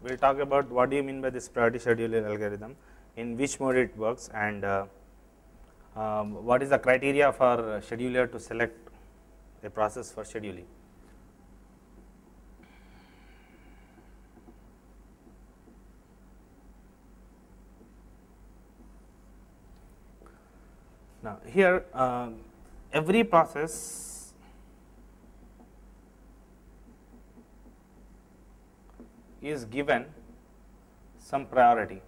we will talk about what do you mean by this priority scheduling algorithm, in which mode it works, and what is the criteria for scheduler to select a process for scheduling. Now, here every process is given some priority.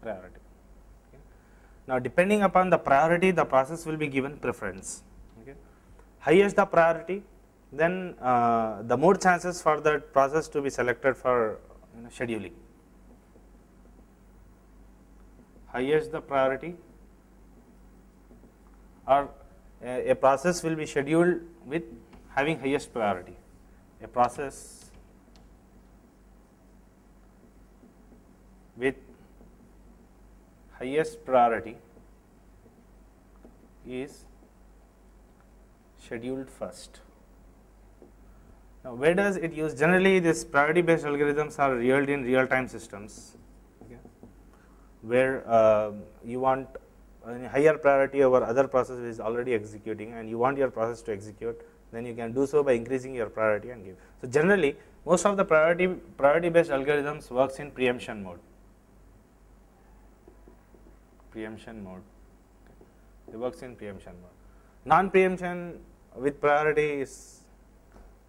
Okay. Now, depending upon the priority, the process will be given preference. Okay. Highest the priority, then the more chances for that process to be selected for scheduling. Highest the priority, or a process will be scheduled with having highest priority. A process with highest priority is scheduled first. Now, where does it use? Generally, these priority based algorithms are used in real time systems, okay, where you want a higher priority over other process is already executing, and you want your process to execute, then you can do so by increasing your priority and give. So, generally most of the priority based algorithms works in preemption mode. Preemption mode, it works in preemption mode. Non preemption with priority is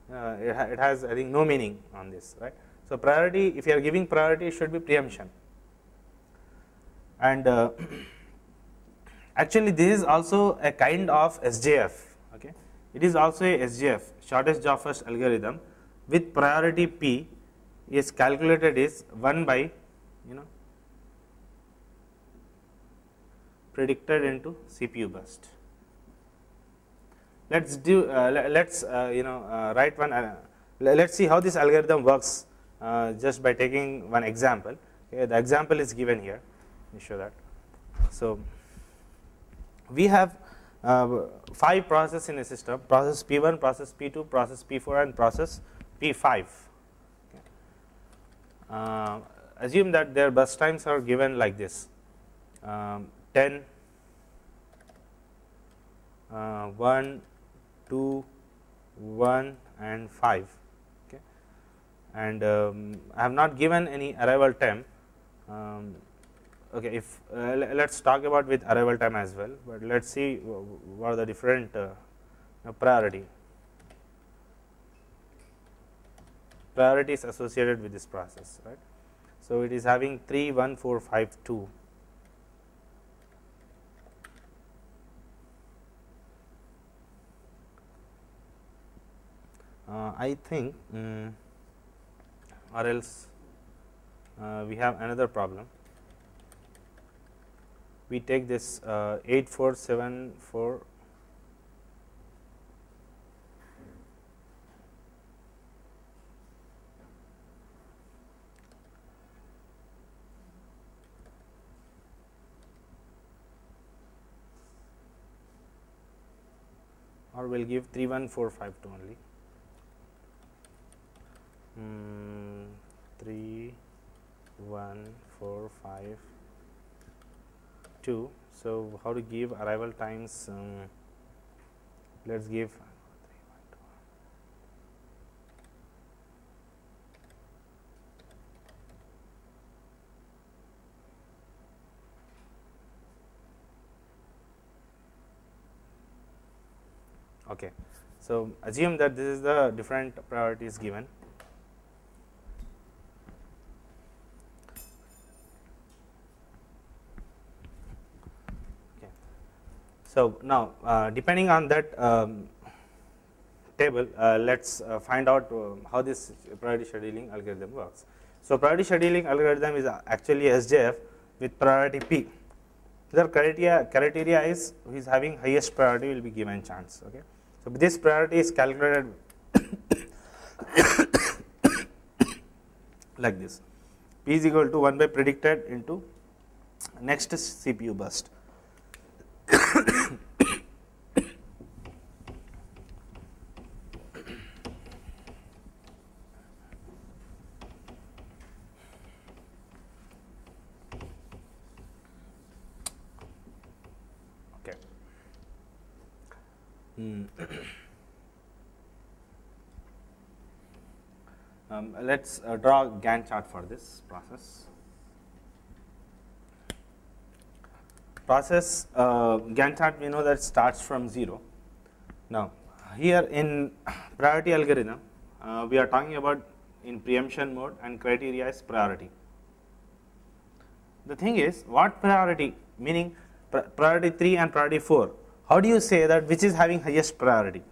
it has, I think, no meaning on this, right. So, priority, if you are giving priority, it should be preemption, and actually this is also a kind of SJF. Okay. It is also a SJF, shortest job first algorithm, with priority P is calculated is 1 by predicted into CPU burst. Let's do write one. Let's see how this algorithm works just by taking one example. Okay, the example is given here. Let me show that. So, we have 5 processes in a system: process P1, process P2, process P4, and process P5. Okay. Assume that their burst times are given like this: 10, 1, 2, 1, and 5. Okay. And I have not given any arrival time. Okay, if let us talk about with arrival time as well, but let us see what are the different priorities associated with this process, right. So, it is having 3, 1, 4, 5, 2. I think or else we have another problem. We take this 8, 4, 7, 4. Or we will give 3, 1, 4, 5, 2 only. 3, 1, 4, 5, 2. So, how to give arrival times? Let us give 3, 1, 2. Okay. So, assume that this is the different priorities given. So, now depending on that table, let us find out how this priority scheduling algorithm works. So, priority scheduling algorithm is actually SJF with priority P. The criteria is who is having highest priority will be given chance. Okay. So, this priority is calculated like this: P is equal to 1 by predicted into next CPU burst. Let's draw a Gantt chart for this process. Gantt chart, we know that starts from 0. Now, here in priority algorithm, we are talking about in preemption mode, and criteria is priority. The thing is, what priority, meaning priority 3 and priority 4, how do you say that which is having highest priority?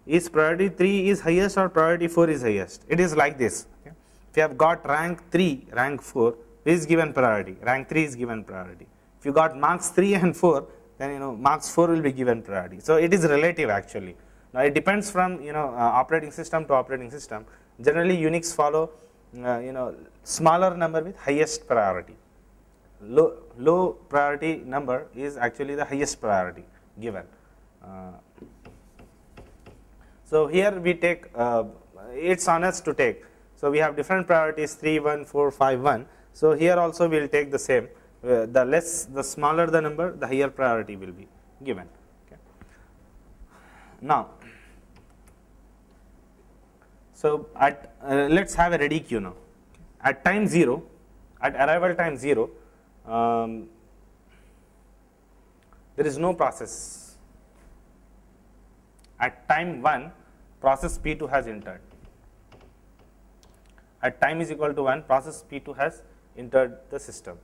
Is priority 3 is highest or priority 4 is highest? It is like this. Okay? If you have got rank 3, rank 4 is given priority, rank 3 is given priority. If you got marks 3 and 4, then marks 4 will be given priority. So it is relative actually. Now it depends from operating system to operating system. Generally Unix follow smaller number with highest priority. Low priority number is actually the highest priority given. So here we take, it's on us to take. So we have different priorities 3, 1, 4, 5, 1. So here also we will take the same. The smaller the number, the higher priority will be given. Okay. Now, so at let's have a ready queue now. At time 0, at arrival time 0, there is no process. At time 1, process P2 has entered. At time is equal to 1, process P2 has entered the system.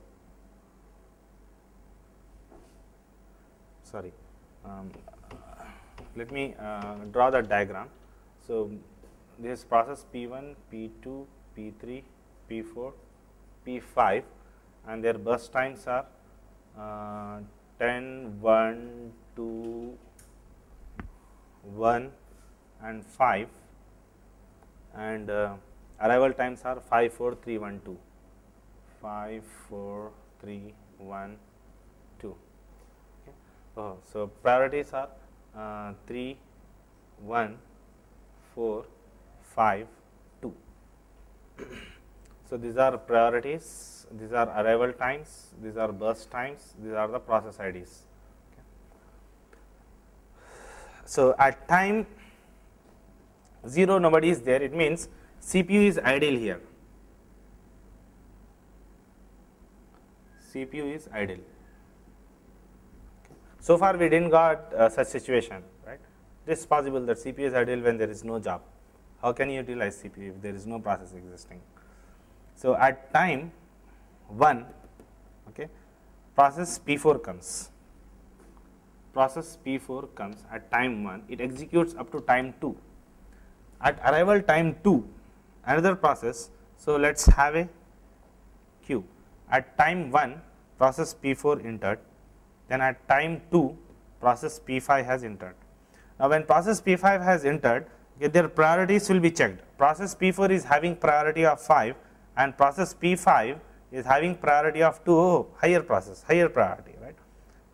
Sorry, let me draw the diagram. So this is process P1, P2, P3, P4, P5, and their burst times are 10, 1, 2, 1 and 5, and arrival times are 5, 4, 3, 1, 2, 5, 4, 3, 1, 2. Okay. So priorities are 3, 1, 4, 5, 2. So these are priorities, these are arrival times, these are burst times, these are the process IDs. Okay. So at time 0 nobody is there, it means CPU is idle here. CPU is idle. So far we didn't got such situation, right? It is possible that CPU is idle when there is no job. How can you utilize CPU if there is no process existing? So at time 1, okay, process P4 comes. Process P4 comes at time 1, it executes up to time 2. At arrival time 2, another process, so let us have a queue. At time 1, process P4 entered, then at time 2, process P5 has entered. Now when process P5 has entered, okay, their priorities will be checked. Process P4 is having priority of 5 and process P5 is having priority of 2, higher process, higher priority, right?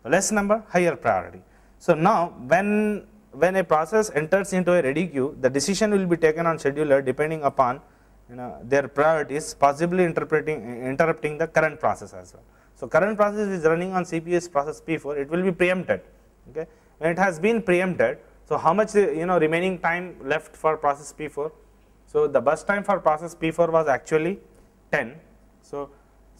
So less number, higher priority. So now when a process enters into a ready queue, the decision will be taken on scheduler depending upon their priorities, possibly interrupting the current process as well. So current process is running on CPU's process P4, it will be preempted. Okay, when it has been preempted, so how much remaining time left for process P4? So the burst time for process P4 was actually 10. So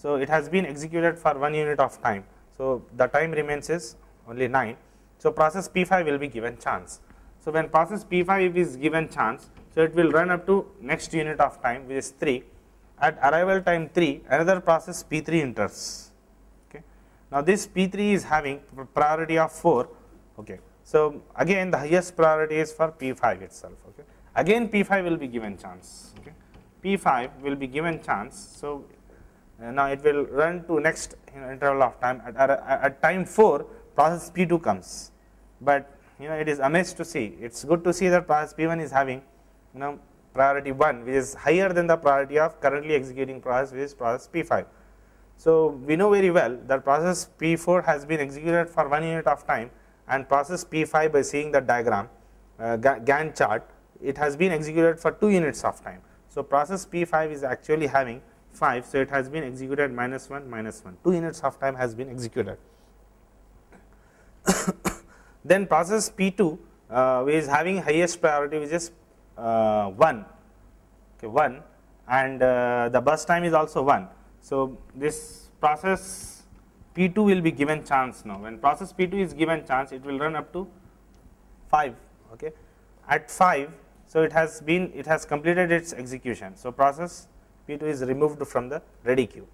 it has been executed for 1 unit of time. So the time remains is only 9. So process P5 will be given chance. So when process P5 is given chance, so it will run up to next unit of time, which is 3. At arrival time 3, another process P3 enters. Okay. Now this P3 is having priority of 4. Okay. So again the highest priority is for P5 itself. Okay. Again P5 will be given chance. Okay. P5 will be given chance. So now it will run to next interval of time. At time 4, process P2 comes, but it is amazed to see. It's good to see that process P1 is having priority 1, which is higher than the priority of currently executing process, which is process P5. So we know very well that process P4 has been executed for 1 unit of time, and process P5, by seeing the diagram, Gantt chart, it has been executed for 2 units of time. So process P5 is actually having 5, so it has been executed -1, -1. 2 units of time has been executed. Then process P2 which is having highest priority, which is 1, okay, 1, and the burst time is also 1. So, this process P2 will be given chance now. When process P2 is given chance, it will run up to 5. Okay. At 5, so it has completed its execution. So, process P2 is removed from the ready queue.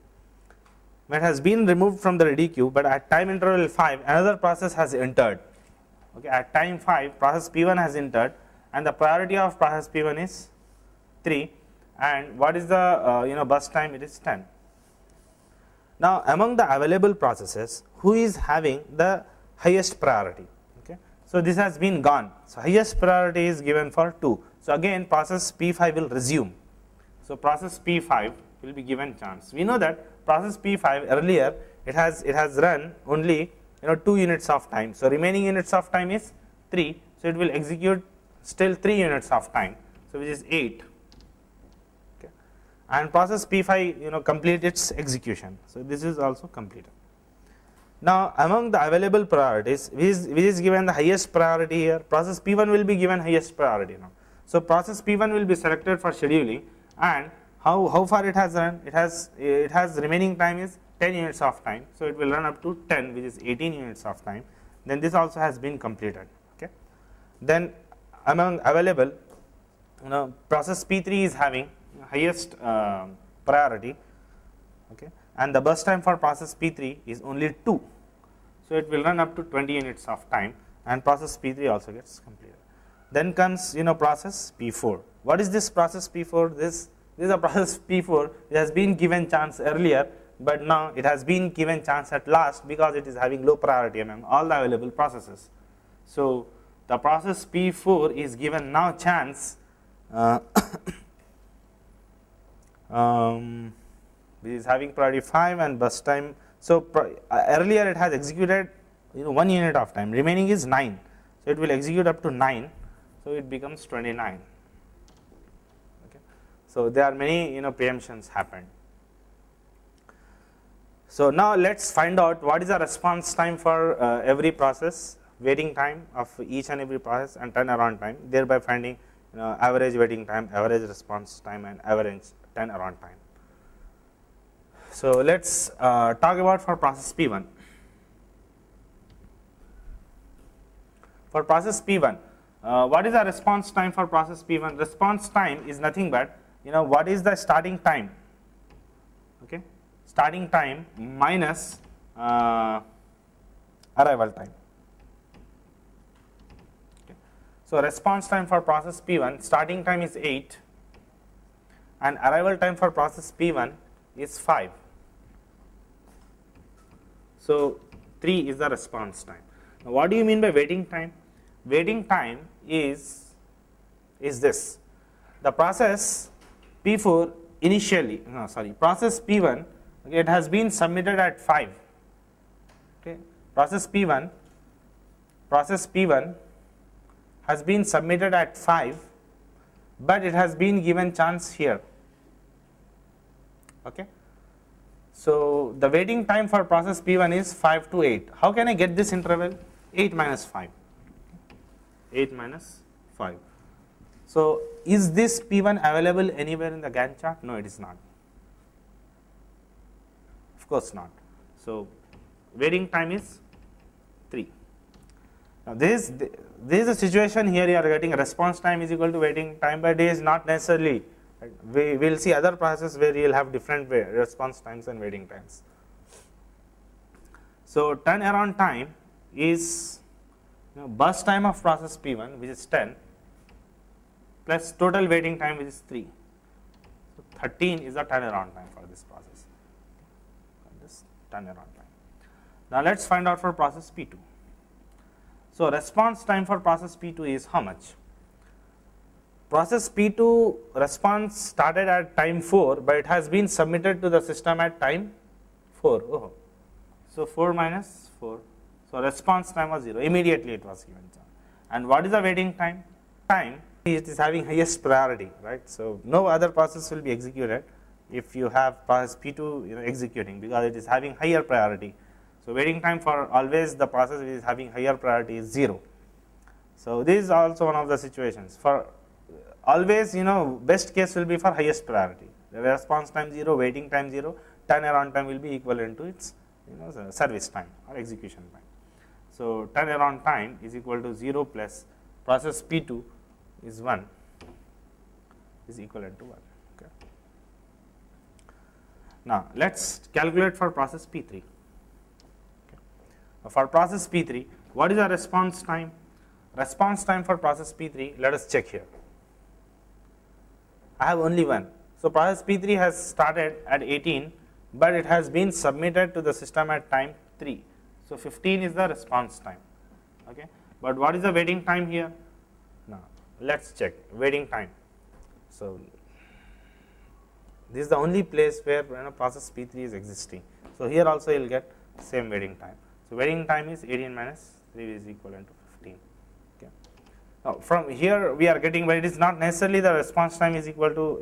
When it has been removed from the ready queue, but at time interval 5, another process has entered. Okay. At time 5, process P1 has entered, and the priority of process P1 is 3, and what is the burst time? It is 10. Now, among the available processes, who is having the highest priority? Okay. So, this has been gone. So, highest priority is given for 2. So, again process P5 will resume. So, process P5 will be given chance. We know that process P5 earlier it has run only 2 units of time. So, remaining units of time is 3. So, it will execute still 3 units of time. So, which is 8. And process P5 complete its execution. So, this is also completed. Now, among the available priorities, which is given the highest priority here, process P1 will be given highest priority now. So, process P1 will be selected for scheduling, and how far it has run? It has remaining time is 10 units of time. So, it will run up to 10, which is 18 units of time. Then this also has been completed. Okay. Then among available, process P3 is having highest priority, okay, and the burst time for process P3 is only 2. So, it will run up to 20 units of time, and process P3 also gets completed. Then comes process P4. What is this process P4? This is a process P4. It has been given chance earlier, but now it has been given chance at last because it is having low priority among all the available processes. So, the process P4 is given now chance which is having priority 5 and burst time. So, earlier it has executed 1 unit of time, remaining is 9. So, it will execute up to 9. So, it becomes 29. Okay. So, there are many preemptions happened. So, now let us find out what is the response time for every process, waiting time of each and every process, and turnaround time, thereby finding average waiting time, average response time, and average turnaround time. So, let us talk about for process P1. For process P1, what is the response time for process P1? Response time is nothing but what is the starting time, okay, starting time minus arrival time. Okay. So, response time for process P1, starting time is 8 and arrival time for process P1 is 5. So, 3 is the response time. Now, what do you mean by waiting time? Waiting time is this. The process P4 initially, process P1, okay, it has been submitted at 5. Okay. Process P1 has been submitted at 5, but it has been given chance here. Okay. So, the waiting time for process P1 is 5 to 8. How can I get this interval? 8 minus 5. 8 minus 5. So, is this P1 available anywhere in the Gantt chart? No, it is not. Of course not. So, waiting time is 3. Now, this is a situation here you are getting response time is equal to waiting time, but it is not necessarily. We will see other processes where you will have different response times and waiting times. So, turnaround time is burst time of process P1, which is 10, plus total waiting time, which is 3. So, 13 is the turnaround time for this process. This turnaround time. Now, let us find out for process P2. So, response time for process P2 is how much? Process P2 response started at time 4, but it has been submitted to the system at time 4. Oh. So, 4 minus 4. So, response time was 0, immediately it was given. And what is the waiting time? Time, it is having highest priority, right. So, no other process will be executed if you have process P2 executing, because it is having higher priority. So, waiting time for always the process which is having higher priority is 0. So, this is also one of the situations. For always, best case will be for highest priority. The response time 0, waiting time 0, turnaround time will be equivalent to its service time or execution time. So, turnaround time is equal to 0 plus process P2 is 1 is equivalent to 1. Okay. Now, let us calculate for process P3. Okay. For process P3, what is the response time? Response time for process P3, let us check here. I have only one. So, process P3 has started at 18, but it has been submitted to the system at time 3. So, 15 is the response time. Okay. But what is the waiting time here? Now, let us check waiting time. So, this is the only place where process P3 is existing. So, here also you will get same waiting time. So, waiting time is 18 minus 3 is equivalent to 15. Okay. Now, from here we are getting, but it is not necessarily the response time is equal to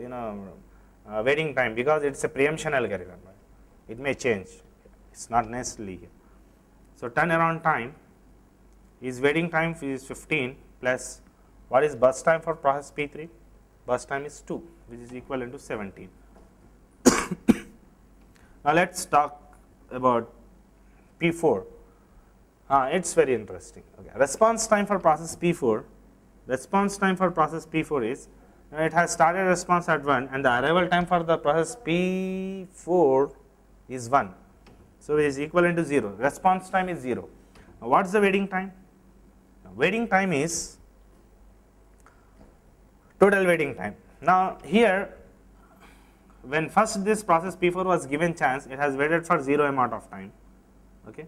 waiting time, because it is a preemption algorithm. Right? It may change. It is not necessarily here. So, turnaround time is waiting time is 15 plus what is burst time for process P3? Burst time is 2, which is equivalent to 17. Now, let us talk about P4. It is very interesting. Okay. Response time for process P4, response time for process P4 is, it has started response at 1 and the arrival time for the process P4 is 1. So, it is equivalent to 0, response time is 0. Now, what is the waiting time? Now, waiting time is total waiting time. Now, here when first this process P4 was given chance, it has waited for 0 amount of time. Okay.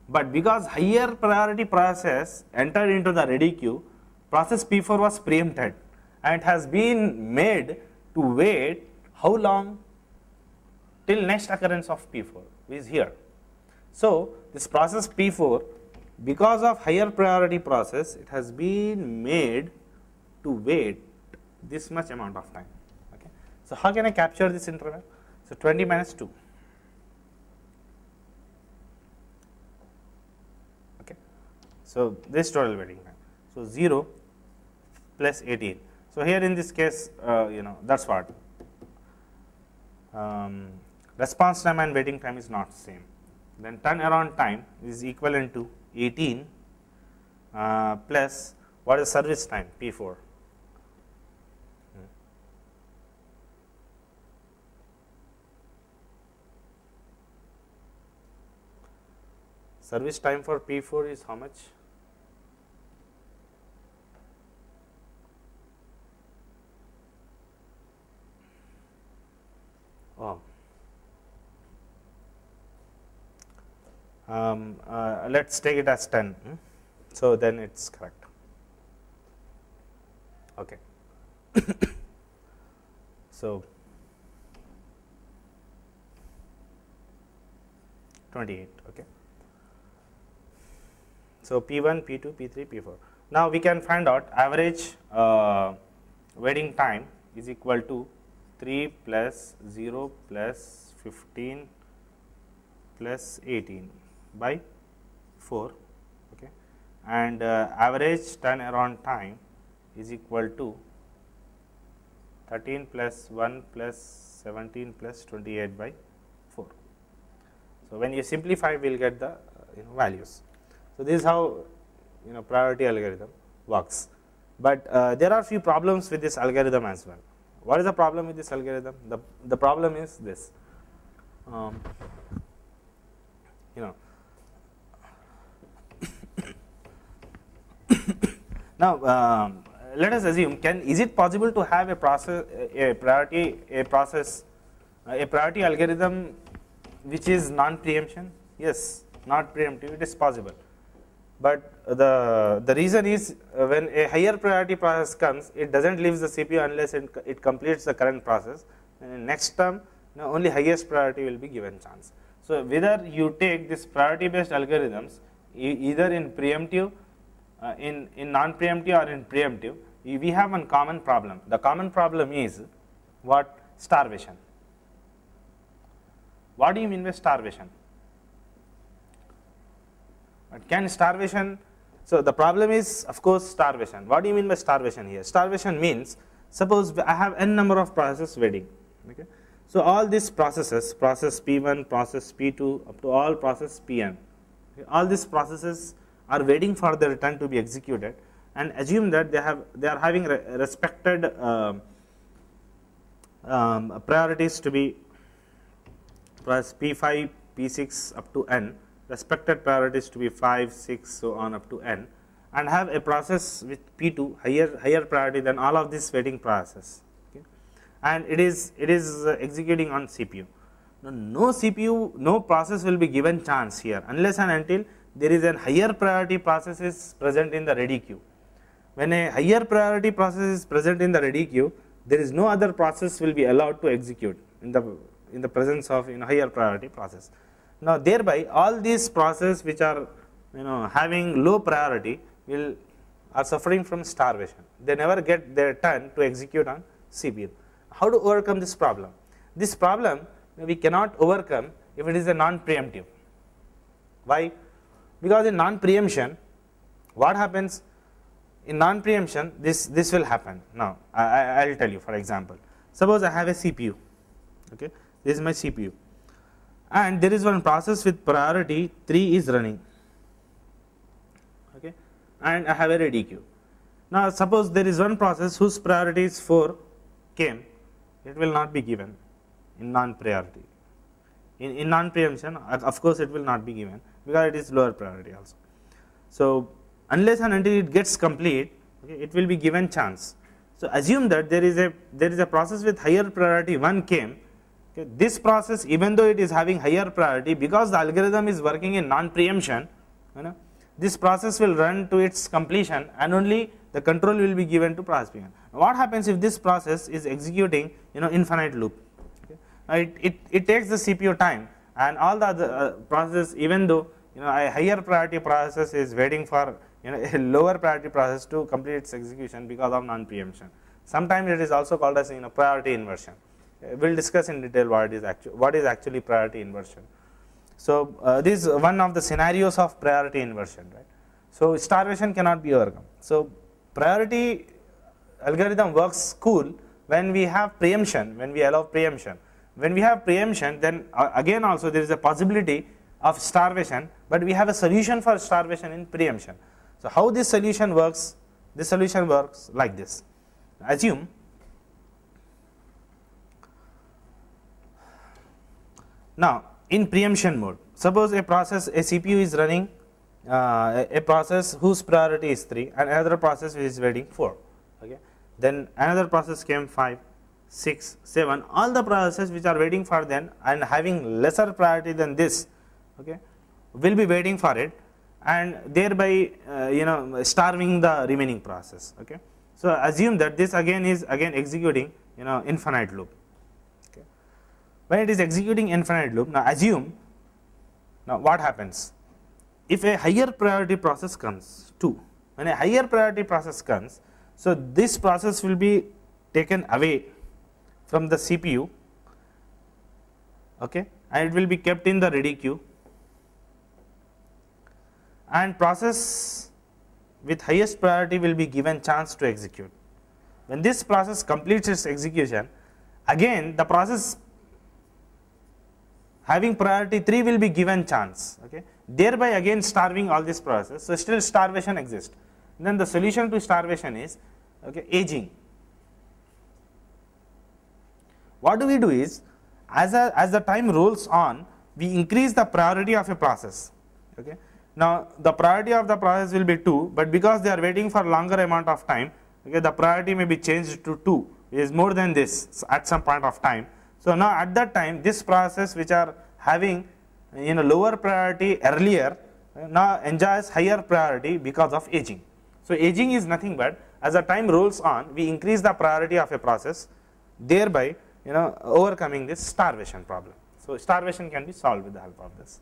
But because higher priority process entered into the ready queue, process P4 was preempted and it has been made to wait how long? Till next occurrence of P4, which is here. So, this process P4, because of higher priority process, it has been made to wait this much amount of time. Okay. So, how can I capture this interval? So, 20 minus 2. Okay. So, this total waiting time. So, 0 plus 18. So, here in this case, that is what response time and waiting time is not same. Then turnaround time is equivalent to 18 plus what is service time P4. Service time for P4 is how much? Oh. Let us take it as 10. So, then it is correct. Okay. So, 28. Okay. So, P1, P2, P3, P4. Now, we can find out average waiting time is equal to 3 plus 0 plus 15 plus 18 by 4, okay, and average turnaround time is equal to 13 plus 1 plus 17 plus 28 by 4. So, when you simplify, we will get the values. So, this is how priority algorithm works, but there are few problems with this algorithm as well. What is the problem with this algorithm? The problem is this. Now, let us assume, is it possible to have a priority algorithm which is non-preemption? Yes, not preemptive, it is possible. But the reason is when a higher priority process comes, it does not leave the CPU unless it completes the current process, and in next term only highest priority will be given chance. So, whether you take this priority based algorithms either in preemptive, in non-preemptive or in preemptive, we have one common problem. The common problem is what? Starvation. What do you mean by starvation? Can starvation So, the problem is of course starvation. What do you mean by starvation here? Starvation means, suppose I have n number of processes waiting. Okay. So, all these processes, process P1, process P2 up to all process Pn, okay, all these processes are waiting for the return to be executed, and assume that they are having respected priorities to be process P5, P6 up to n, respected priorities to be 5, 6, so on up to n, and have a process with P2 higher priority than all of these waiting processes, okay, and it is executing on CPU. Now, no CPU, no process will be given chance here unless and until there is a higher priority process is present in the ready queue. When a higher priority process is present in the ready queue, there is no other process will be allowed to execute in the presence of higher priority process. Now, thereby all these processes which are having low priority are suffering from starvation. They never get their turn to execute on CPU. How to overcome this problem? This problem we cannot overcome if it is a non-preemptive. Why? Because in non-preemption, what happens? In non-preemption, this will happen. Now, I will tell you. For example, suppose I have a CPU. Okay, this is my CPU, and there is one process with priority 3 is running. Okay, and I have a ready queue. Now, suppose there is one process whose priority is 4 came, it will not be given in non-priority. In non-preemption, of course, it will not be given because it is lower priority also. So, unless and until it gets complete, okay, it will be given chance. So, assume that there is a process with higher priority 1 came. Okay, this process, even though it is having higher priority, because the algorithm is working in non-preemption, this process will run to its completion, and only the control will be given to process P1. What happens if this process is executing infinite loop? Okay, it takes the CPU time, and all the other processes, even though a higher priority process is waiting for a lower priority process to complete its execution because of non-preemption. Sometimes it is also called as priority inversion. We will discuss in detail what is actually priority inversion. So, this is one of the scenarios of priority inversion, right. So, starvation cannot be overcome. So, priority algorithm works cool when we have preemption, when we allow preemption. When we have preemption, then again also there is a possibility of starvation, but we have a solution for starvation in preemption. So, how this solution works? This solution works like this. Assume now in preemption mode, suppose a CPU is running a process whose priority is 3 and another process which is waiting 4. Okay. Then another process came 5, 6, 7, all the processes which are waiting for them and having lesser priority than this, okay, will be waiting for it, and thereby starving the remaining process. Okay. So, assume that this is executing infinite loop. Okay. When it is executing infinite loop, now assume, now what happens? If a higher priority process comes, 2, when a higher priority process comes, so this process will be taken away from the CPU, okay, and it will be kept in the ready queue, and process with highest priority will be given chance to execute. When this process completes its execution, again the process having priority 3 will be given chance, okay, thereby again starving all this process. So, still starvation exists. Then the solution to starvation is, okay, aging. What do we do is, as the time rolls on, we increase the priority of a process. Okay. Now, the priority of the process will be 2, but because they are waiting for longer amount of time, okay, the priority may be changed to 2, which is more than this at some point of time. So, now at that time, this process which are having lower priority earlier now enjoys higher priority because of aging. So, aging is nothing but, as the time rolls on, we increase the priority of a process, thereby overcoming this starvation problem. So, starvation can be solved with the help of this.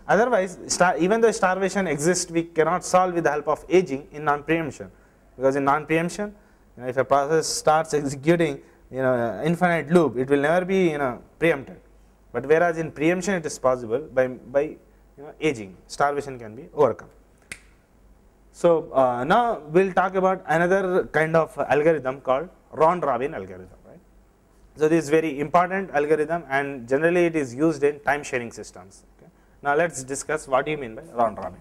Otherwise, even though starvation exists, we cannot solve with the help of aging in non-preemption, because in non-preemption, if a process starts executing infinite loop, it will never be preempted. But whereas in preemption it is possible by aging, starvation can be overcome. So, now we will talk about another kind of algorithm called round robin algorithm, right. So, this is very important algorithm and generally it is used in time sharing systems. Okay. Now, let us discuss what do you mean by round robin.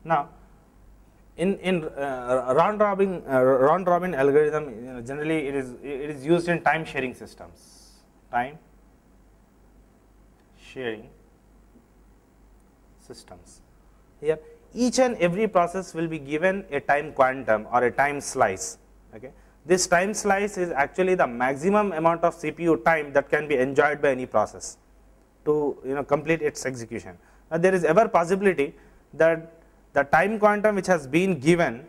Now, in round robin algorithm, generally it is used in time sharing systems. Time sharing systems. Here, each and every process will be given a time quantum or a time slice. Okay. This time slice is actually the maximum amount of CPU time that can be enjoyed by any process to complete its execution. Now, there is ever possibility that the time quantum which has been given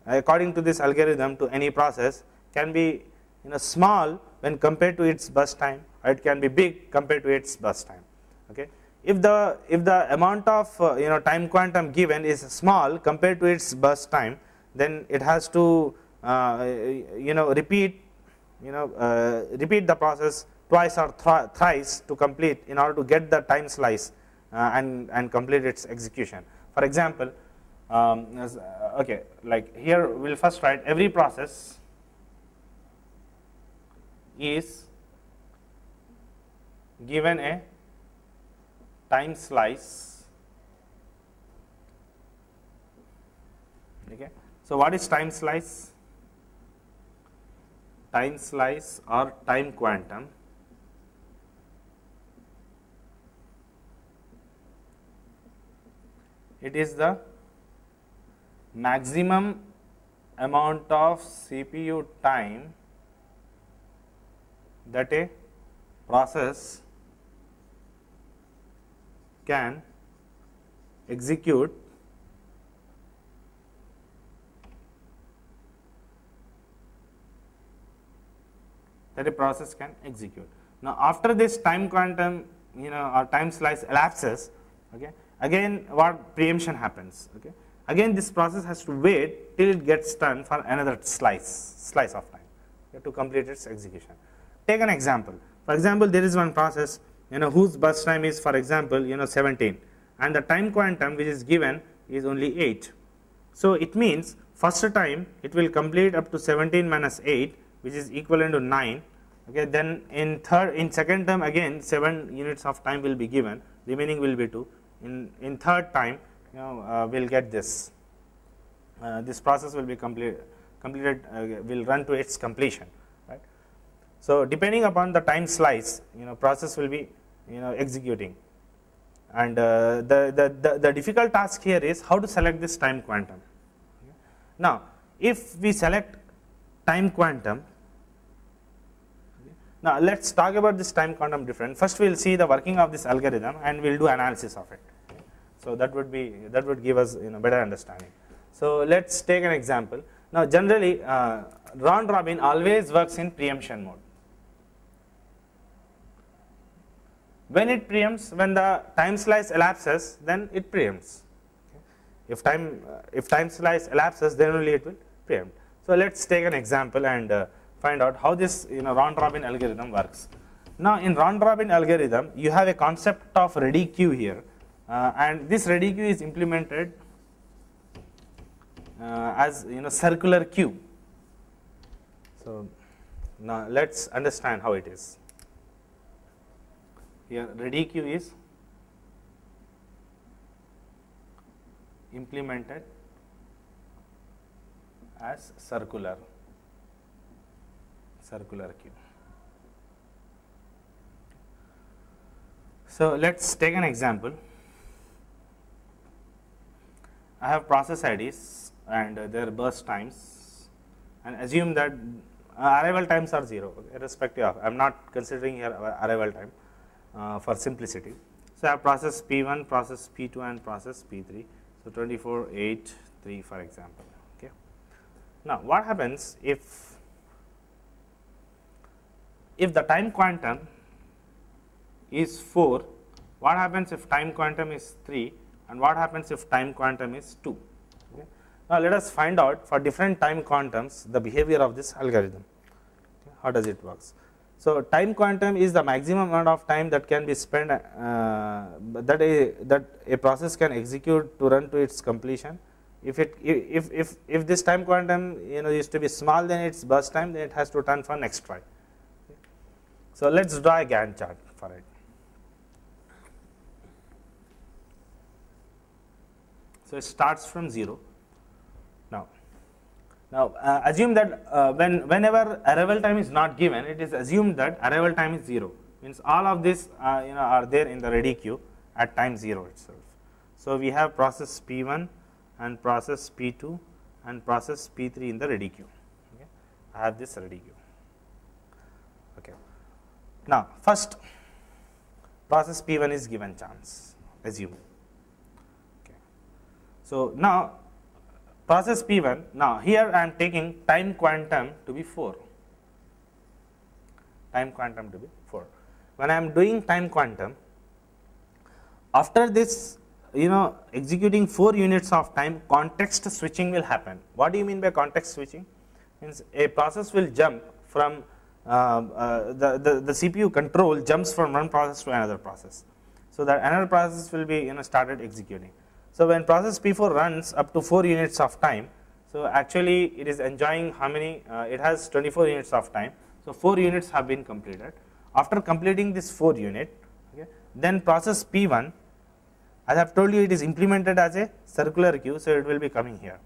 according to this algorithm to any process can be small when compared to its burst time, or it can be big compared to its burst time. Okay. If the amount of time quantum given is small compared to its burst time, then it has to repeat the process twice or thrice to complete in order to get the time slice and complete its execution. For example, okay, like here we will first write every process is given a time slice. Okay. So, what is time slice? Time slice or time quantum it is the maximum amount of CPU time that a process can execute Now, after this time quantum or time slice elapses, okay, again what preemption happens. Okay. Again this process has to wait till it gets done for another slice of time, okay, to complete its execution. Take an example. For example, there is one process whose burst time is, for example 17, and the time quantum which is given is only 8. So, it means first time it will complete up to 17 minus 8, which is equivalent to 9. Okay, then in second term again 7 units of time will be given, remaining will be 2. In third time we'll get this. This process will be completed will run to its completion, right. So, depending upon the time slice, process will be executing, and the difficult task here is how to select this time quantum. Okay. Now, if we select time quantum, now let us talk about this time quantum difference. First, we will see the working of this algorithm and we will do analysis of it. Okay. So, that would give us better understanding. So, let us take an example. Now, generally round robin always works in preemption mode. When it preempts, when the time slice elapses, then it preempts. Okay. If time slice elapses, then only it will preempt. So, let us take an example and find out how this round robin algorithm works. Now, in round robin algorithm, you have a concept of ready queue here, and this ready queue is implemented as circular queue. So, now let us understand how it is. Here ready queue is implemented as circular queue. So, let us take an example. I have process IDs and their burst times, and assume that arrival times are 0, irrespective of, I am not considering here arrival time for simplicity. So, I have process P1, process P2 and process P3. So, 24, 8, 3 for example. Okay. Now, what happens if the time quantum is 4, what happens if time quantum is 3, and what happens if time quantum is 2? Okay. Now, let us find out for different time quantums the behavior of this algorithm. Okay. How does it works? So, time quantum is the maximum amount of time that can be spent that a process can execute to run to its completion. If this time quantum used to be small than its burst time, then it has to turn for next try. Okay. So, let us draw a Gantt chart for it. So, it starts from 0. Now, assume that whenever arrival time is not given, it is assumed that arrival time is 0. Means all of this are there in the ready queue at time 0 itself. So, we have process P1 and process P2 and process P3 in the ready queue. Okay. I have this ready queue. Okay. Now, first process P1 is given chance, assume. Okay. So, now process P1, now here I am taking time quantum to be 4, time quantum to be 4. When I am doing time quantum, after this executing 4 units of time, context switching will happen. What do you mean by context switching? Means a process will jump from the CPU control jumps from one process to another process. So, that another process will be started executing. So, when process P4 runs up to 4 units of time, so actually it is enjoying how many, it has 24 units of time. So, 4 units have been completed. After completing this 4 unit, okay, then process P1, as I have told you, it is implemented as a circular queue, so it will be coming here,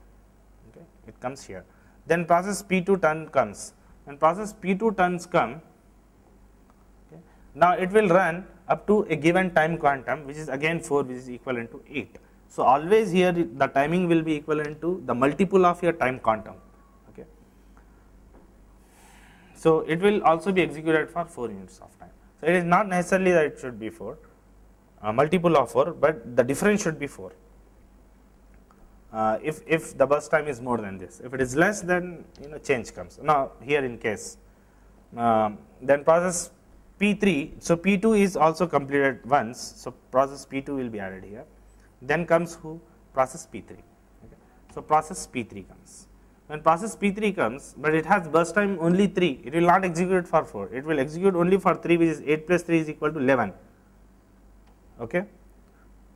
okay, it comes here. Then process P2 turn comes. When process P2 turns come, okay, now it will run up to a given time quantum, which is again 4, which is equivalent to 8. So, always here the timing will be equivalent to the multiple of your time quantum. Okay. So, it will also be executed for 4 units of time. So, it is not necessarily that it should be 4, multiple of 4, but the difference should be 4. If the burst time is more than this, if it is less, then change comes. Now, here in case, then process P3, so P2 is also completed once, so process P2 will be added here. Then comes who? Process P3. Okay. So, process P3 comes. When process P3 comes, but it has burst time only 3, it will not execute for 4, it will execute only for 3, which is 8 plus 3 is equal to 11. Okay.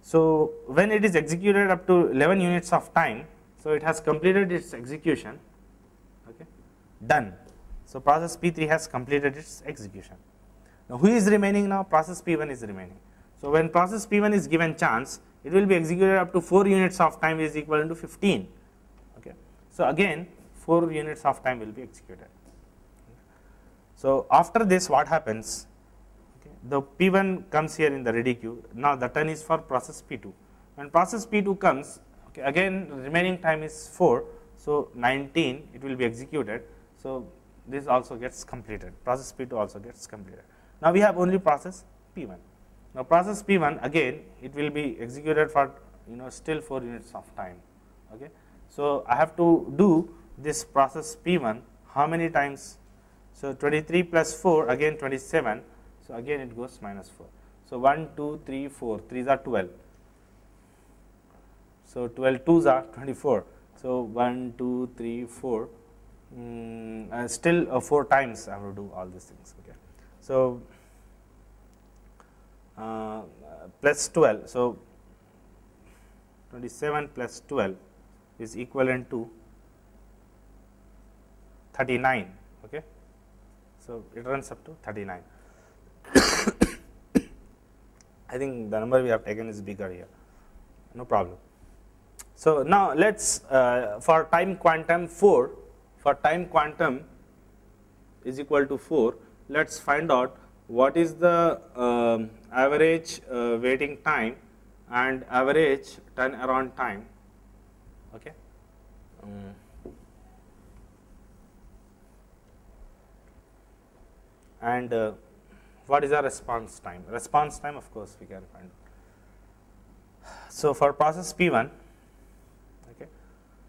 So, when it is executed up to 11 units of time, so it has completed its execution, okay, done. So, process P3 has completed its execution. Now, who is remaining now? Process P1 is remaining. So, when process P1 is given chance, it will be executed up to 4 units of time, which is equivalent to 15. Okay. So, again 4 units of time will be executed. So, after this what happens? Okay, the P1 comes here in the ready queue. Now, the turn is for process P2. When process P2 comes, okay, again remaining time is 4. So, 19 it will be executed. So, this also gets completed, process P2 also gets completed. Now, we have only process P1. Now, process P1 again it will be executed for still 4 units of time. Okay. So, I have to do this process P1 how many times? So, 23 plus 4 again 27. So, again it goes minus 4. So, 1, 2, 3, 4, 3s are 12. So, 12 2s are 24. So, 1, 2, 3, 4, still 4 times I have to do all these things. Okay. So, plus 12. So, 27 plus 12 is equivalent to 39. Okay. So, it runs up to 39. I think the number we have taken is bigger here, no problem. So, now let us for time quantum 4, for time quantum is equal to 4, let us find out what is the average waiting time and average turnaround time. Okay. And what is our response time? Response time, of course, we can find. So, for process P1, okay,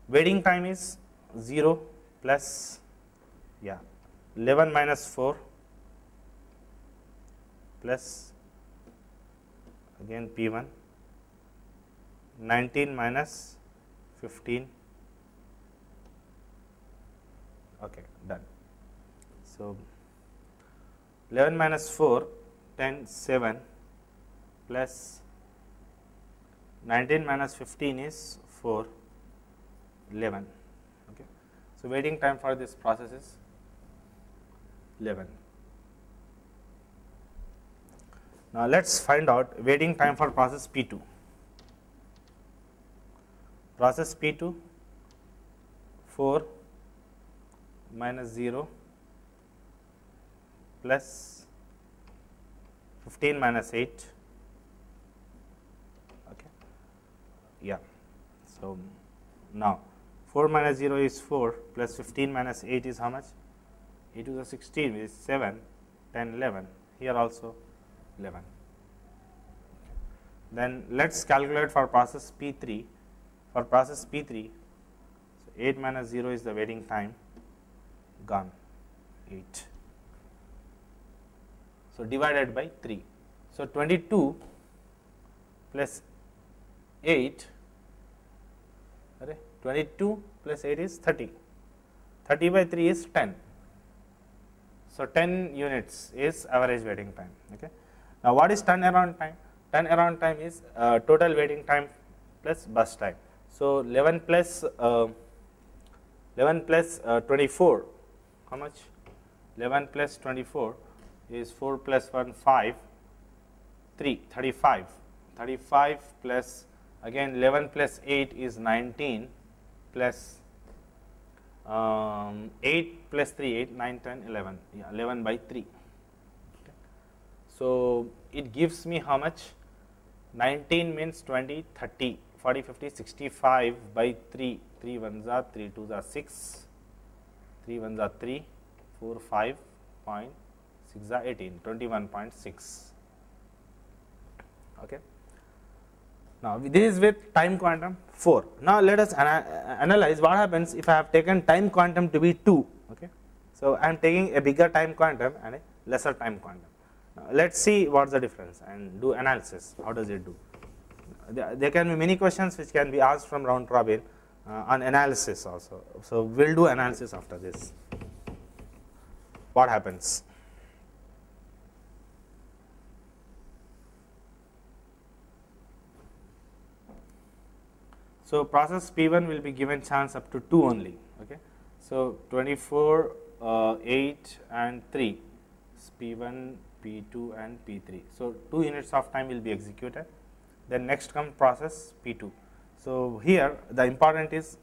waiting time is 0, plus 11 minus 4 plus again P1, 19 minus 15. Okay, done. So 11 minus 4, 10, 7 plus 19 minus 15 is 4, 11. Okay. So waiting time for this process is 11. Now let us find out waiting time for process P2. Process P2, 4 minus 0 plus 15 minus 8. Okay. Yeah. So now 4 minus 0 is 4 plus 15 minus 8 is how much? 8 to the 16 is 7, 10, 11. Here also 11. Then let us calculate for process P3. For process P3, so 8 minus 0 is the waiting time, gone 8. So divided by 3. So 22 plus 8, 22 plus 8 is 30. 30 by 3 is 10. So 10 units is average waiting time. Okay. Now what is turnaround time? Turnaround time is total waiting time plus bus time. So 11 plus 24, how much? 11 plus 24 is 4 plus 1, 5, 3, 35. 35 plus again 11 plus 8 is 19 plus 8 plus 3, 8, 9, 10, 11. Yeah, 11 by 3. Okay. So it gives me how much? 19 means 20, 30. 40, 50, 65 by 3, 3 ones are 3 2s are 6, 3 ones are 3, 4, 5, 6 are 18, 21.6. Okay. Now this is with time quantum 4. Now let us analyze what happens if I have taken time quantum to be 2. Okay. So I am taking a bigger time quantum and a lesser time quantum. Now let us see what is the difference and do analysis. How does it do? There can be many questions which can be asked from round robin on analysis also. So we will do analysis after this. What happens? So process P1 will be given chance up to 2 only. Okay. So 24, 8 and 3 is P1, P2 and P3. So 2 units of time will be executed. Then next comes process P2. So here the important is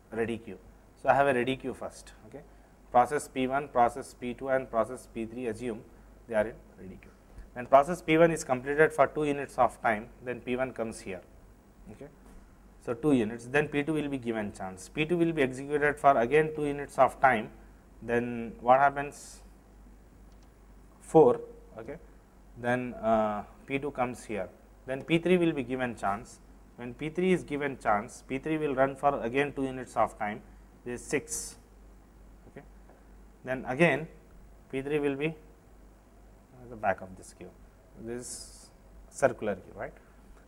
ready queue. So I have a ready queue first. Okay. Process P1, process P2 and process P3, assume they are in ready queue. When process P1 is completed for 2 units of time, then P1 comes here. Okay. So 2 units, then P2 will be given chance. P2 will be executed for again 2 units of time. Then what happens? 4. Okay. Then P2 comes here. Then P3 will be given chance. When P3 is given chance, P3 will run for again 2 units of time. This is 6. Okay. Then again P3 will be at the back of this queue. This circular queue, right?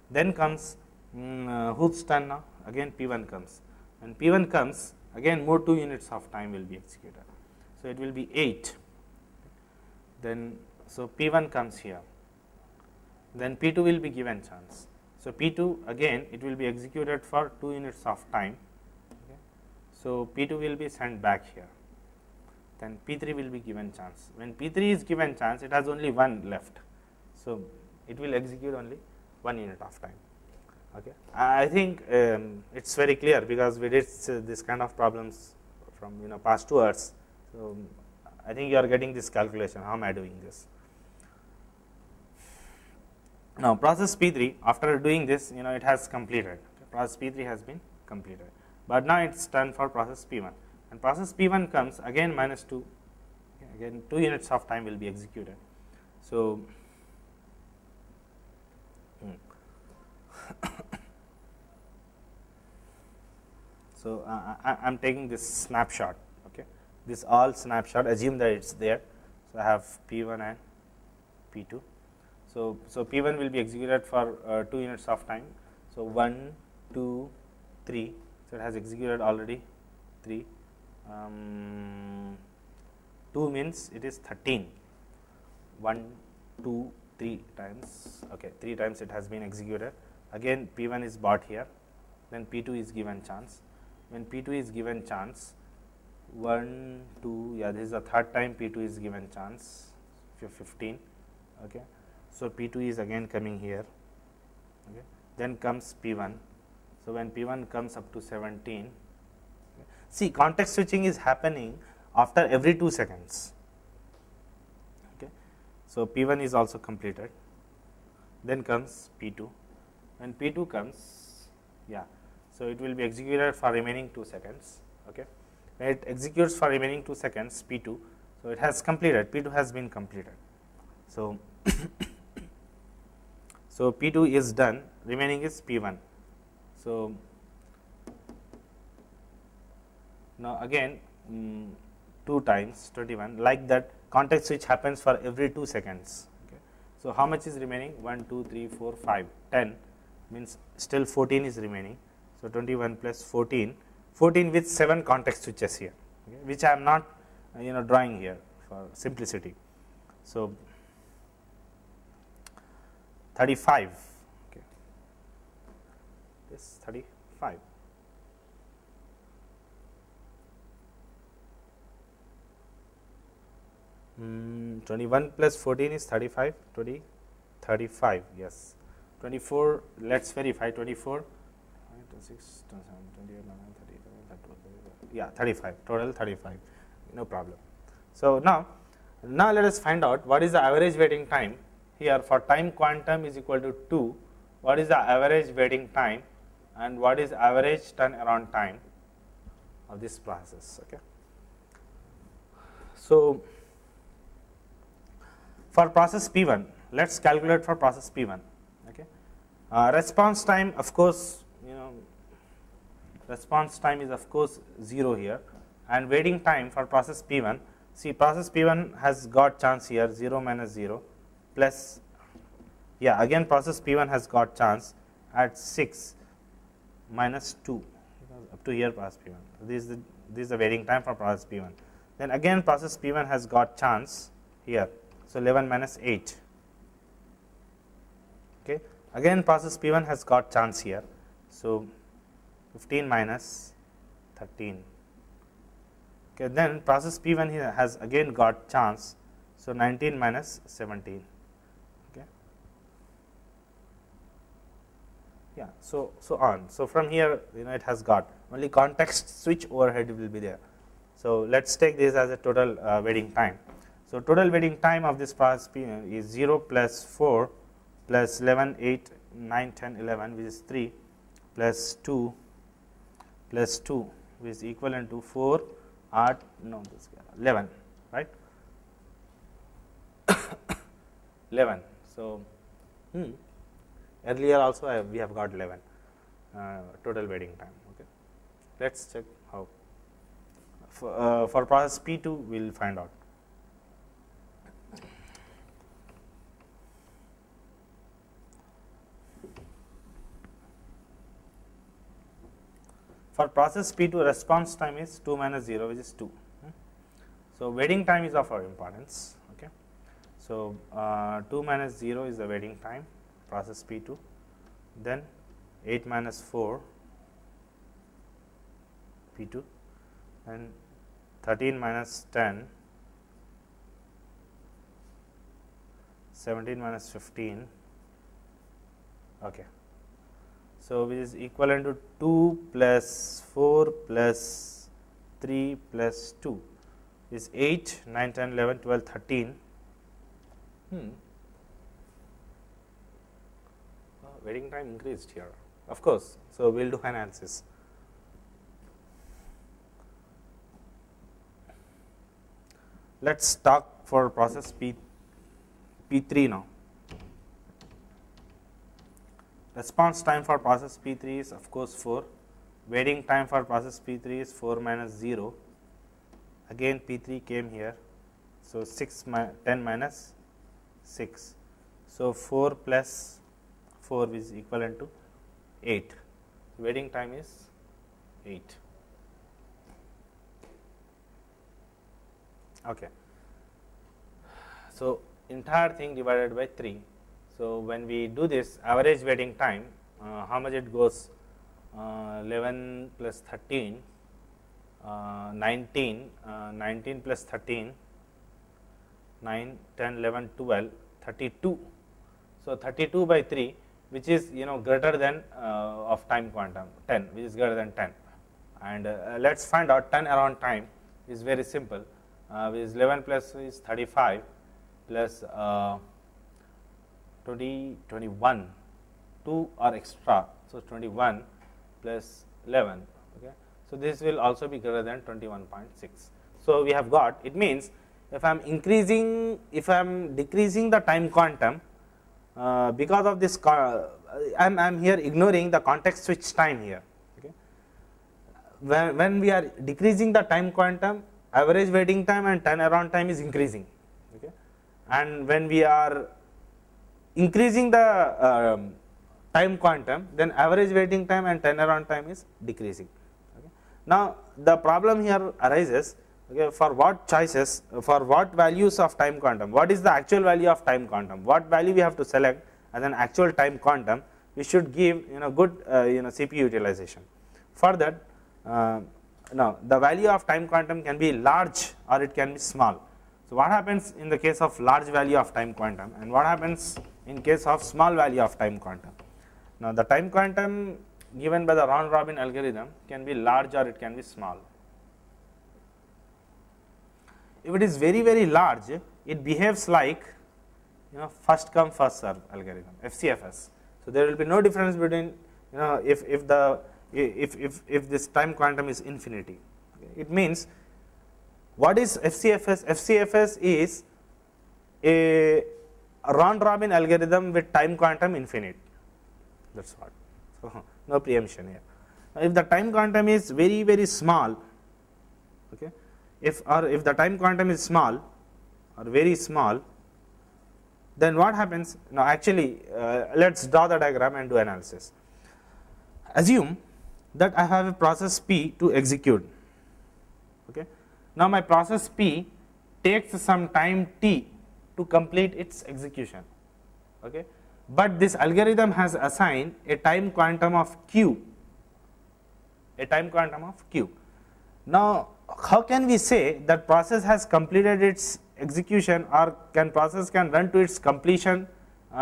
Then comes whose turn now? Again P1 comes. When P1 comes, again more 2 units of time will be executed. So it will be 8. Then so P1 comes here. Then P2 will be given chance. So P2 again it will be executed for 2 units of time. Okay. So P2 will be sent back here. Then P3 will be given chance. When P3 is given chance, it has only 1 left. So it will execute only 1 unit of time. Okay. I think it's very clear because we did this kind of problems from past 2 hours. So I think you are getting this calculation. How am I doing this? Now process P3, after doing this, it has completed. Okay. Process P3 has been completed, but now it's turn for process P1. And process P1 comes again minus 2. Okay. Again 2 units of time will be executed. So so I am taking this snapshot. Okay. this all snapshot, assume that it is there. So, I have P1 and P2. So, P1 will be executed for 2 units of time. So, 1, 2, 3. So, it has executed already 3. 2 means it is 13. 1, 2, 3 times. Okay, 3 times it has been executed. Again, P1 is bought here. Then P2 is given chance. When P2 is given chance, 1, 2, yeah, this is the third time P2 is given chance, 15. Okay. So, P2 is again coming here. Okay. Then comes P1. So, when P1 comes up to 17, okay. See, context switching is happening after every 2 seconds. Okay. So, P1 is also completed. Then comes P2. When P2 comes, yeah, so it will be executed for remaining 2 seconds. Okay. When it executes for remaining 2 seconds, P2, so it has completed, P2 has been completed. So, so P2 is done, remaining is P1. So, now again 2 times 21, like that context switch happens for every 2 seconds. Okay. So, how much is remaining? 1, 2, 3, 4, 5, 10 means still 14 is remaining. So, 21 plus 14, 14 with 7 context switches here, okay, which I am not drawing here for simplicity. So, 35, okay, this 35. Mm, 21 plus 14 is 35, 20, 35, yes. 24, let us verify 24, 26, 27, 28, 30, yeah, 35, total 35, no problem. So, now let us find out what is the average waiting time here for time quantum is equal to 2, what is the average waiting time and what is average turnaround time of this process. Okay. So, for process P1, let us calculate for process P1. Okay. Response time, of course, response time is of course 0 here, and waiting time for process P1. See, process P1 has got chance here 0 minus 0 plus, yeah, again process P1 has got chance at 6 minus 2 up to here process P1. This is the waiting time for process P1. Then again process P1 has got chance here. So, 11 minus 8. Okay. Again process P1 has got chance here. So, 15 minus 13. Okay. Then process P1 here has again got chance. So, 19 minus 17. Okay. Yeah. So on. So, from here it has got only context switch overhead will be there. So, let us take this as a total waiting time. So, total waiting time of this process P1 is 0 plus 4 plus 11, 8, 9, 10, 11, which is 3 plus 2 plus 2, which is equivalent to 4 or no, this 11, right? 11. So, earlier also we have got 11 total waiting time. Okay. Let us check how for process P2 we will find out. For process P2, response time is 2 minus 0, which is 2. So, waiting time is of our importance. Okay. So, 2 minus 0 is the waiting time process P2, then 8 minus 4 P2, and 13 minus 10, 17 minus 15. Okay. So, which is equivalent to 2 plus 4 plus 3 plus 2 is 8, 9, 10, 11, 12, 13. Waiting time increased here, of course. So, we will do analysis. Let us talk for process P3 now. Response time for process P3 is of course 4, waiting time for process P3 is 4 minus 0, again P3 came here. So, 10 minus 6. So, 4 plus 4 is equivalent to 8. Waiting time is 8. Okay. So, entire thing divided by 3. So, when we do this average waiting time, how much it goes? 11 plus 13, 19, 19 plus 13, 9, 10, 11, 12, 32. So, 32 by 3, which is greater than of time quantum 10, which is greater than 10. And let us find out 10 around time is very simple, which is 11 plus is 35 plus 21, 2 are extra. So, 21 plus 11. Okay. So, this will also be greater than 21.6. So, we have got, it means if I am increasing, if I am decreasing the time quantum, because of this, I am here ignoring the context switch time here. Okay. When we are decreasing the time quantum, average waiting time and turnaround time is increasing. Okay. And when we are increasing the time quantum, then average waiting time and turnaround time is decreasing. Okay. Now, the problem here arises, okay, for what choices, for what values of time quantum, what is the actual value of time quantum, what value we have to select as an actual time quantum, we should give good CPU utilization. For that, now the value of time quantum can be large or it can be small. So, what happens in the case of large value of time quantum and what happens in case of small value of time quantum? Now, the time quantum given by the round robin algorithm can be large or it can be small. If it is very, very large, it behaves like first come first serve algorithm, FCFS. So, there will be no difference between if this time quantum is infinity. Okay. It means, what is FCFS? FCFS is a round robin algorithm with time quantum infinite. That is what. So, no preemption here. Now, if the time quantum is very, very small, okay, if the time quantum is small or very small, then what happens? Now, actually, let us draw the diagram and do analysis. Assume that I have a process P to execute. Okay. Now, my process P takes some time T to complete its execution. Okay. But this algorithm has assigned a time quantum of q, a time quantum of q. Now, how can we say that process has completed its execution or process can run to its completion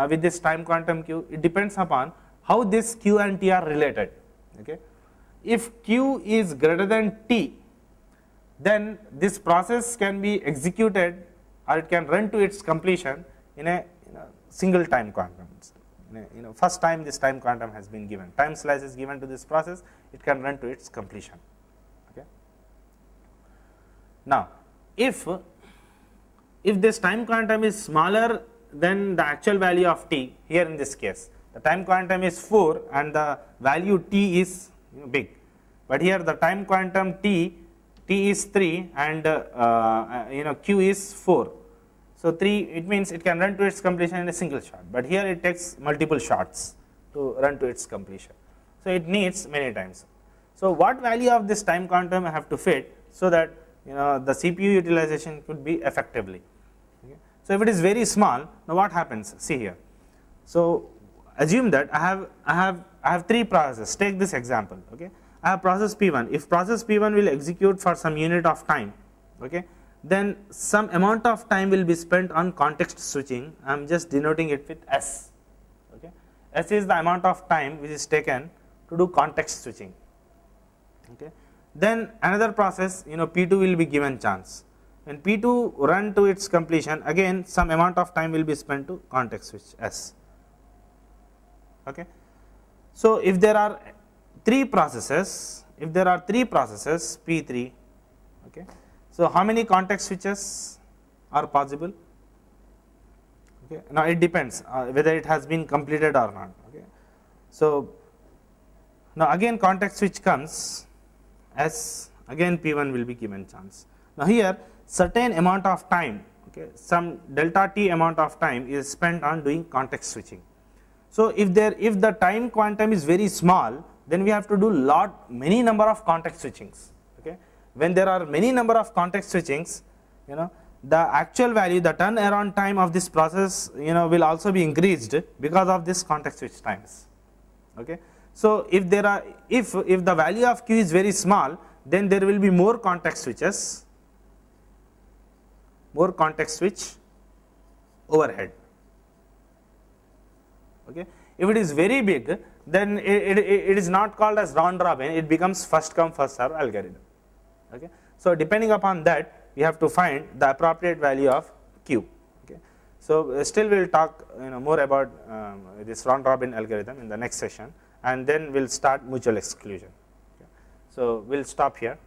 with this time quantum q? It depends upon how this q and t are related. Okay. If q is greater than t, then this process can be executed or it can run to its completion in a single time quantum. First time this time quantum has been given, time slice is given to this process, it can run to its completion. Okay. Now, if this time quantum is smaller than the actual value of t, here in this case, the time quantum is 4 and the value t is big, but here the time quantum t is 3 and q is 4. So, 3, it means it can run to its completion in a single shot, but here it takes multiple shots to run to its completion. So, it needs many times. So, what value of this time quantum I have to fit so that the CPU utilization could be effectively. Okay. So, if it is very small, now what happens? See here. So, assume that I have 3 processes. Take this example. Okay. I have process P1. If process P1 will execute for some unit of time, okay, then some amount of time will be spent on context switching. I am just denoting it with S. Okay. S is the amount of time which is taken to do context switching. Okay. Then another process, P2 will be given chance. When P2 run to its completion, again some amount of time will be spent to context switch S. Okay. So, if there are 3 processes, P3, okay. So, how many context switches are possible? Okay. Now, it depends whether it has been completed or not. Okay. So, now again context switch comes, as again P1 will be given chance. Now here certain amount of time, okay, some delta t amount of time is spent on doing context switching. So if the time quantum is very small, then we have to do many number of context switchings. Okay, when there are many number of context switchings, you know, the actual value, the turnaround time of this process, you know, will also be increased because of this context switch times. Okay, so if the value of q is very small, then there will be more context switches, more context switch overhead. Okay. If it is very big, then it is not called as round robin, it becomes first come first serve algorithm. Okay. So depending upon that, we have to find the appropriate value of q. Okay. So still we will talk, you know, more about this round robin algorithm in the next session, and then we will start mutual exclusion. Okay. So we will stop here.